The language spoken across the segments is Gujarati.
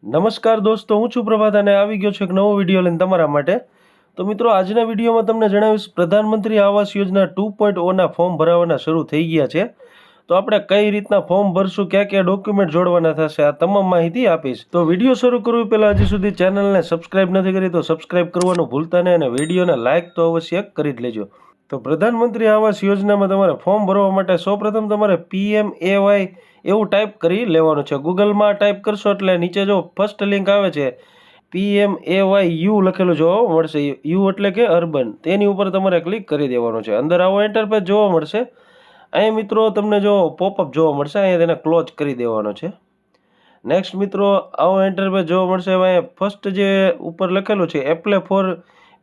નમસ્કાર દોસ્તો, હું છું પ્રભાત અને આવી ગયો છું એક નવો વિડીયો લઈને તમારા માટે. તો મિત્રો, આજના વિડીયોમાં તમને જણાવીશ પ્રધાનમંત્રી આવાસ યોજના 2.0ના ફોર્મ ભરાવાના શરૂ થઈ ગયા છે. તો આપણે કઈ રીતના ફોર્મ ભરશું, ક્યાં ક્યાં ડોક્યુમેન્ટ જોડવાના થશે, આ તમામ માહિતી આપીશ. તો વિડીયો શરૂ કરવું પહેલાં હજી સુધી ચેનલને સબસ્ક્રાઇબ નથી કરી તો સબસ્ક્રાઇબ કરવાનું ભૂલતા નહીં અને વિડીયોને લાઇક તો અવશ્ય કરી જ લેજો. તો પ્રધાનમંત્રી આવાસ યોજનામાં તમારે ફોર્મ ભરવા માટે સૌપ્રથમ તમારે PMAY એવું ટાઈપ કરી લેવાનું છે. ગૂગલમાં ટાઈપ કરશો એટલે નીચે જો ફર્સ્ટ લિંક આવે છે PMAYU લખેલું જોવા મળશે. યુ એટલે કે અર્બન, તેની ઉપર તમારે ક્લિક કરી દેવાનું છે. અંદર આવો ઇન્ટરફેસ જોવા મળશે. અહીંયા મિત્રો તમને જો પોપઅપ જોવા મળશે, અહીંયા તેને ક્લોઝ કરી દેવાનો છે. નેક્સ્ટ મિત્રો, આવો ઇન્ટરફેસ જોવા મળશે. અહીંયા ફર્સ્ટ જે ઉપર લખેલું છે એપ્લાય ફોર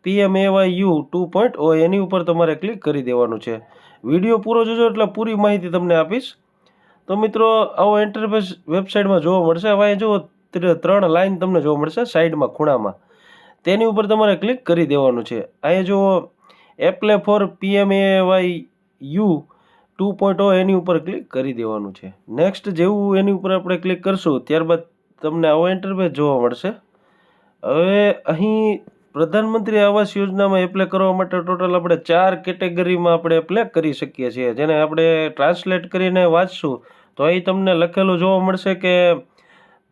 PMAYU 2.0 એની ઉપર તમારે ક્લિક કરી દેવાનું છે. વિડીયો પૂરો જોજો એટલે પૂરી માહિતી તમને આપીશ. તો મિત્રો, આવો ઇન્ટરફેસ વેબસાઇટમાં જોવા મળશે. હવે જુઓ 3 લાઇન તમને જોવા મળશે સાઈડમાં ખૂણામાં, તેની ઉપર તમારે ક્લિક કરી દેવાનું છે. અહીંયા જુઓ એપ્લાય ફોર PMAYU 2.0 એની ઉપર ક્લિક કરી દેવાનું છે. નેક્સ્ટ જેવું એની ઉપર આપણે ક્લિક કરશું ત્યારબાદ તમને આવો ઇન્ટરફેસ જોવા મળશે. હવે અહીં પ્રધાનમંત્રી આવાસ યોજનામાં એપ્લાય કરવા માટે ટોટલ આપણે 4 કેટેગરીમાં આપણે એપ્લાય કરી શકીએ છીએ, જેને આપણે ટ્રાન્સલેટ કરીને વાંચશું તો અહીં તમને લખેલું જોવા મળશે કે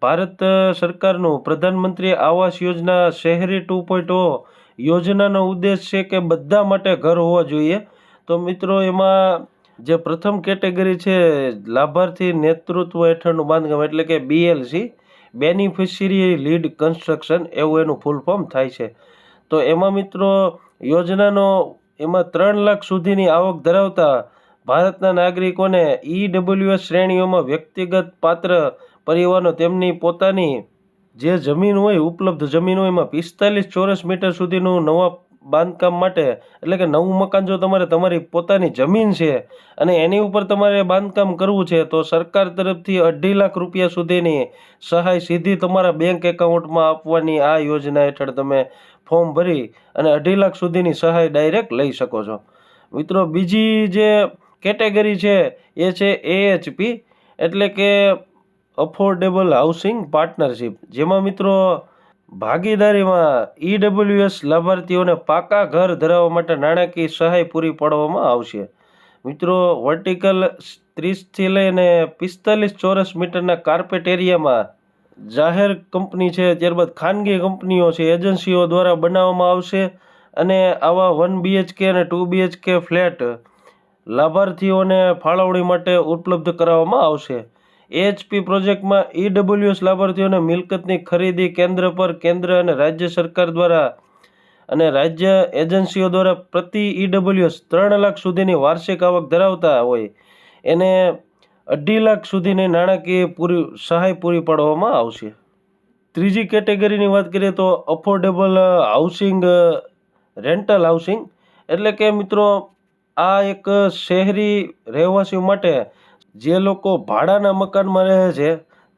ભારત સરકારનું પ્રધાનમંત્રી આવાસ યોજના શહેરી 2.0 યોજનાનો ઉદ્દેશ છે કે બધા માટે ઘર હોવા જોઈએ. તો મિત્રો, એમાં જે પ્રથમ કેટેગરી છે લાભાર્થી નેતૃત્વ હેઠળનું બાંધકામ એટલે કે BLC, બેનિફિશિયરી લીડ કન્સ્ટ્રક્શન, એવું એનું ફૂલ ફોર્મ થાય છે. તો એમાં મિત્રો યોજનાનો એમાં 3 લાખ સુધીની આવક ધરાવતા ભારતના નાગરિકોને EWS શ્રેણીઓમાં વ્યક્તિગત પાત્ર પરિવારનો તેમની પોતાની જે જમીન હોય, ઉપલબ્ધ જમીન હોય, એમાં 45 ચોરસ મીટર સુધીનું નવા બાંધકામ માટે એટલે કે નવું મકાન જો તમારી પોતાની જમીન છે અને એની ઉપર તમારે બાંધકામ કરવું છે તો સરકાર તરફથી 2.5 લાખ રૂપિયા સુધીની સહાય સીધી તમારા બેંક એકાઉન્ટમાં આપવાની આ યોજના હેઠળ તમે ફોર્મ ભરી અને 2.5 લાખ સુધીની સહાય ડાયરેક્ટ લઈ શકો છો. મિત્રો, બીજી જે કેટેગરી છે એ છે AHP એટલે કે અફોર્ડેબલ હાઉસિંગ પાર્ટનરશિપ, જેમાં મિત્રો ભાગીદારીમાં EWS લાભાર્થીઓને પાકા ઘર ધરાવવા માટે નાણાકીય સહાય પૂરી પાડવામાં આવશે. મિત્રો, વર્ટિકલ 30થી લઈને 45 ચોરસ મીટરના કાર્પેટ એરિયામાં જાહેર કંપની છે, ત્યારબાદ ખાનગી કંપનીઓ છે, એજન્સીઓ દ્વારા બનાવવામાં આવશે અને આવા 1 BHK અને 2 BHK ફ્લેટ લાભાર્થીઓને ફાળવણી માટે ઉપલબ્ધ કરાવવામાં આવશે. AHP પ્રોજેક્ટમાં EWS લાભાર્થીઓને મિલકતની ખરીદી કેન્દ્ર અને રાજ્ય સરકાર દ્વારા અને રાજ્ય એજન્સીઓ દ્વારા પ્રતિ EWS 3 લાખ સુધીની વાર્ષિક આવક ધરાવતા હોય એને 2.5 લાખ સુધીની નાણાકીય સહાય પૂરી પાડવામાં આવશે. ત્રીજી કેટેગરીની વાત કરીએ તો અફોર્ડેબલ હાઉસિંગ રેન્ટલ હાઉસિંગ એટલે કે મિત્રો આ એક શહેરી રહેવાસીઓ માટે, જે લોકો ભાડાના મકાનમાં રહે છે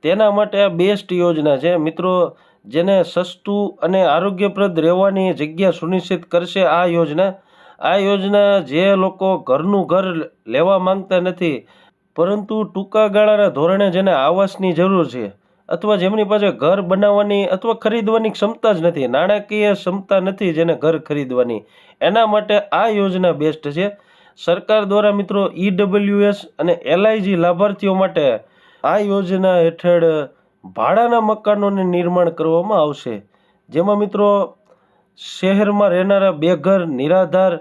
તેના માટે આ બેસ્ટ યોજના છે મિત્રો, જેને સસ્તું અને આરોગ્યપ્રદ રહેવાની જગ્યા સુનિશ્ચિત કરશે આ યોજના જે લોકો ઘરનું ઘર લેવા માંગતા નથી પરંતુ ટૂંકા ગાળાના ધોરણે જેને આવાસની જરૂર છે અથવા જેમની પાસે ઘર બનાવવાની અથવા ખરીદવાની ક્ષમતા જ નથી, નાણાકીય ક્ષમતા નથી જેને ઘર ખરીદવાની, એના માટે આ યોજના બેસ્ટ છે. સરકાર દ્વારા મિત્રો EWS અને LIG લાભાર્થીઓ માટે આ યોજના હેઠળ ભાડાના મકાનોનું નિર્માણ કરવામાં આવશે, જેમાં મિત્રો શહેરમાં રહેનારા બેઘર, નિરાધાર,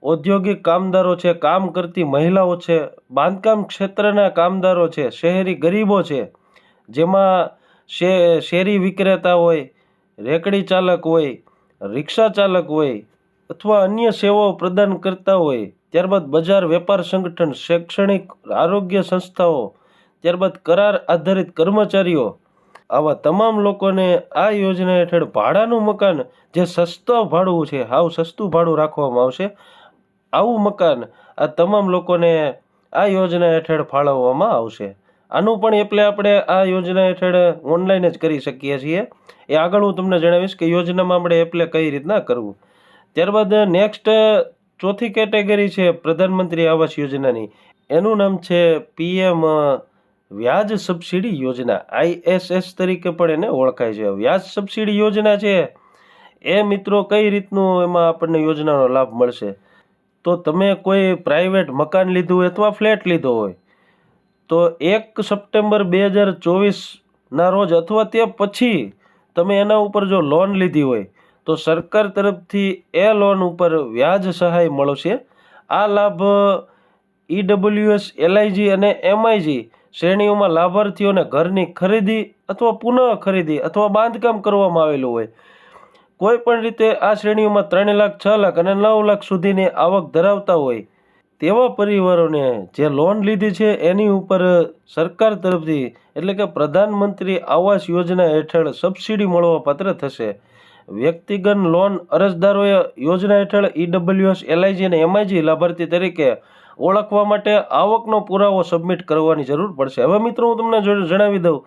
ઔદ્યોગિક કામદારો છે, કામ કરતી મહિલાઓ છે, બાંધકામ ક્ષેત્રના કામદારો છે, શહેરી ગરીબો છે, જેમાં શેરી વિક્રેતા હોય, રેકડી ચાલક હોય, રિક્ષા ચાલક હોય અથવા અન્ય સેવાઓ પ્રદાન કરતા હોય, ત્યારબાદ બજાર વેપાર સંગઠન, શૈક્ષણિક, આરોગ્ય સંસ્થાઓ, ત્યારબાદ કરાર આધારિત કર્મચારીઓ, આવા તમામ લોકોને આ યોજના હેઠળ ભાડાનું મકાન જે સસ્તું ભાડું છે, હાવ સસ્તું ભાડું રાખવામાં આવશે. આવું મકાન આ તમામ લોકોને આ યોજના હેઠળ ફાળવવામાં આવશે. આનું પણ એપ્લાય આપણે આ યોજના હેઠળ ઓનલાઈન જ કરી શકીએ છીએ. એ આગળ હું તમને જણાવીશ કે યોજનામાં આપણે એપ્લાય કઈ રીતના કરવું. ત્યારબાદ નેક્સ્ટ ચોથી કેટેગરી છે પ્રધાનમંત્રી આવાસ યોજનાની, એનું નામ છે PM વ્યાજ સબસિડી યોજના ISS તરીકે પણ એને ઓળખાય છે. વ્યાજ સબસિડી યોજના છે એ મિત્રો કઈ રીતનું એમાં આપણને યોજનાનો લાભ મળશે? તો તમે કોઈ પ્રાઇવેટ મકાન લીધું હોય અથવા ફ્લેટ લીધો હોય તો 1 સપ્ટેમ્બર 2024ના રોજ અથવા તે પછી તમે એના ઉપર જો લોન લીધી હોય તો સરકાર તરફથી એ લોન ઉપર વ્યાજ સહાય મળશે. આ લાભ EWS, LIG અને MIG શ્રેણીઓમાં લાભાર્થીઓને ઘરની ખરીદી અથવા પુનઃ ખરીદી અથવા બાંધકામ કરવામાં આવેલું હોય કોઈ પણ રીતે આ શ્રેણીઓમાં 3 લાખ, 6 લાખ અને 9 લાખ સુધીની આવક ધરાવતા હોય તેવા પરિવારોને જે લોન લીધી છે એની ઉપર સરકાર તરફથી એટલે કે પ્રધાનમંત્રી આવાસ યોજના હેઠળ સબસિડી મળવા પાત્ર થશે. વ્યક્તિગત લોન અરજદારોએ યોજના હેઠળ EWS, LIG અને MIG લાભાર્થી તરીકે ઓળખવા માટે આવકનો પુરાવો સબમિટ કરવાની જરૂર પડશે. હવે મિત્રો હું તમને જણાવી દઉં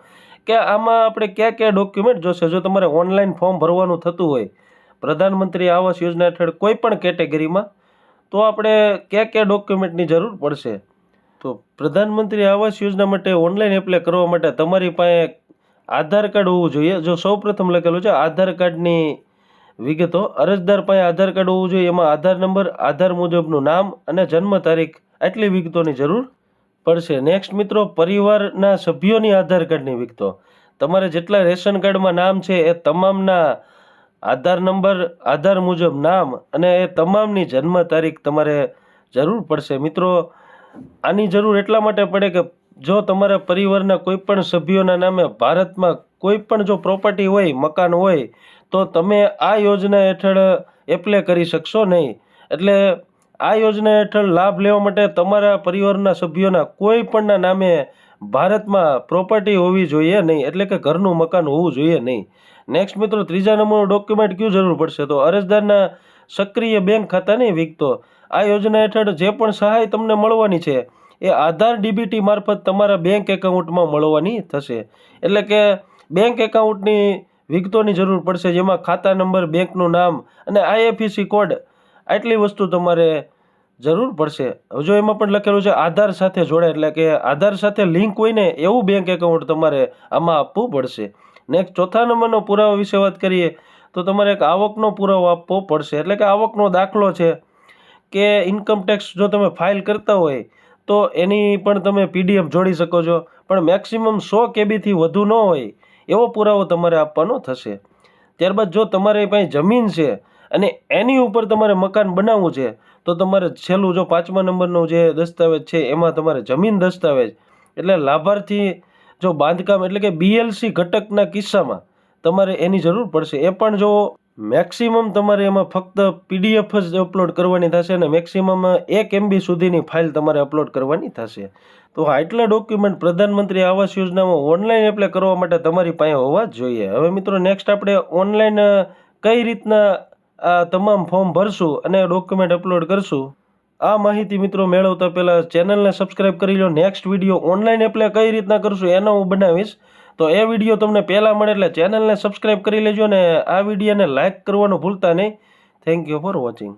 કે આમાં આપણે કયા કયા ડોક્યુમેન્ટ જોશે. જો તમારે ઓનલાઈન ફોર્મ ભરવાનું થતું હોય પ્રધાનમંત્રી આવાસ યોજના હેઠળ કોઈ પણ કેટેગરીમાં તો આપણે કયા કયા ડોક્યુમેન્ટની જરૂર પડશે? તો પ્રધાનમંત્રી આવાસ યોજના માટે ઓનલાઈન એપ્લાય કરવા માટે તમારી પાસે આધાર કાર્ડ હોવું જોઈએ. જો સૌપ્રથમ લખેલું છે આધાર કાર્ડની વિગતો, અરજદાર પાસે આધાર કાર્ડ હોવું જોઈએ. એમાં આધાર નંબર, આધાર મુજબનું નામ અને જન્મ તારીખ આટલી વિગતોની જરૂર પડશે. નેક્સ્ટ મિત્રો, પરિવારના સભ્યોની આધાર કાર્ડની વિગતો. તમારે જેટલા રેશન કાર્ડમાં નામ છે એ તમામના આધાર નંબર, આધાર મુજબ નામ અને એ તમામની જન્મ તારીખ તમારે જરૂર પડશે. મિત્રો આની જરૂર એટલા માટે પડે કે જો તમારા પરિવારના કોઈ પણ સભ્યોના નામે ભારતમાં કોઈ પણ જો પ્રોપર્ટી હોય, મકાન હોય તો તમે આ યોજના હેઠળ એપ્લાય કરી શકશો નહીં. એટલે આ યોજના હેઠળ લાભ લેવા માટે તમારા પરિવારના સભ્યોના કોઈ પણના નામે ભારતમાં પ્રોપર્ટી હોવી જોઈએ નહીં, એટલે કે ઘરનું મકાન હોવું જોઈએ નહીં. નેક્સ્ટ મિત્રો, ત્રીજા નંબરનું ડોક્યુમેન્ટ કયું જરૂર પડશે? તો અરજદારના સક્રિય બેંક ખાતાની વિગતો. આ યોજના હેઠળ જે પણ સહાય તમને મળવાની છે એ આધાર DBT મારફત તમારા બેંક એકાઉન્ટમાં મળવાની થશે. એટલે કે બેંક એકાઉન્ટની વિગતોની જરૂર પડશે, જેમાં ખાતા નંબર, બેંકનું નામ અને IFSC કોડ આટલી વસ્તુ તમારે જરૂર પડશે. જો એમાં પણ લખેલું છે આધાર સાથે જોડાય, એટલે કે આધાર સાથે લિંક હોય ને એવું બેંક એકાઉન્ટ તમારે આમાં આપવું પડશે. નેક્સ્ટ, ચોથા નંબરનો પુરાવા વિશે વાત કરીએ તો તમારે એક આવકનો પુરાવો આપવો પડશે. એટલે કે આવકનો દાખલો છે કે ઇન્કમ ટેક્સ જો તમે ફાઇલ કરતા હોય તો એની પણ તમે PDF જોડી શકો છો, પણ મેક્સિમમ 100 KB વધુ ન હોય એવો પુરાવો તમારે આપવાનો થશે. ત્યારબાદ જો તમારી પાસે જમીન છે અને એની ઉપર તમારે મકાન બનાવવું છે તો તમારે છેલ્લું જો 5મા નંબરનો જે દસ્તાવેજ છે એમાં તમારે જમીન દસ્તાવેજ, એટલે લાભાર્થી જો બાંધકામ એટલે કે BLC ઘટકના કિસ્સામાં તમારે એની જરૂર પડશે. એ પણ જો મેક્સિમમ તમારે એમાં ફક્ત PDF જ અપલોડ કરવાની થશે અને મેક્સિમમ 1 MB સુધીની ફાઇલ તમારે અપલોડ કરવાની થશે. તો આટલા ડોક્યુમેન્ટ પ્રધાનમંત્રી આવાસ યોજનામાં ઓનલાઈન એપ્લાય કરવા માટે તમારી પાસે હોવા જોઈએ. હવે મિત્રો નેક્સ્ટ આપણે ઓનલાઈન કઈ રીતના આ તમામ ફોર્મ ભરશું અને ડોક્યુમેન્ટ અપલોડ કરશું, આ માહિતી મિત્રો મેળવતા પહેલાં ચેનલને સબસ્ક્રાઈબ કરી લો. નેક્સ્ટ વિડીયો ઓનલાઈન એપ્લાય કઈ રીતના કરશું એનો હું બનાવીશ, તો એ વિડીયો તમને પહેલાં મળે એટલે ચેનલને સબસ્ક્રાઈબ કરી લેજો અને આ વિડીયોને લાઇક કરવાનું ભૂલતા નહીં. Thank you for watching.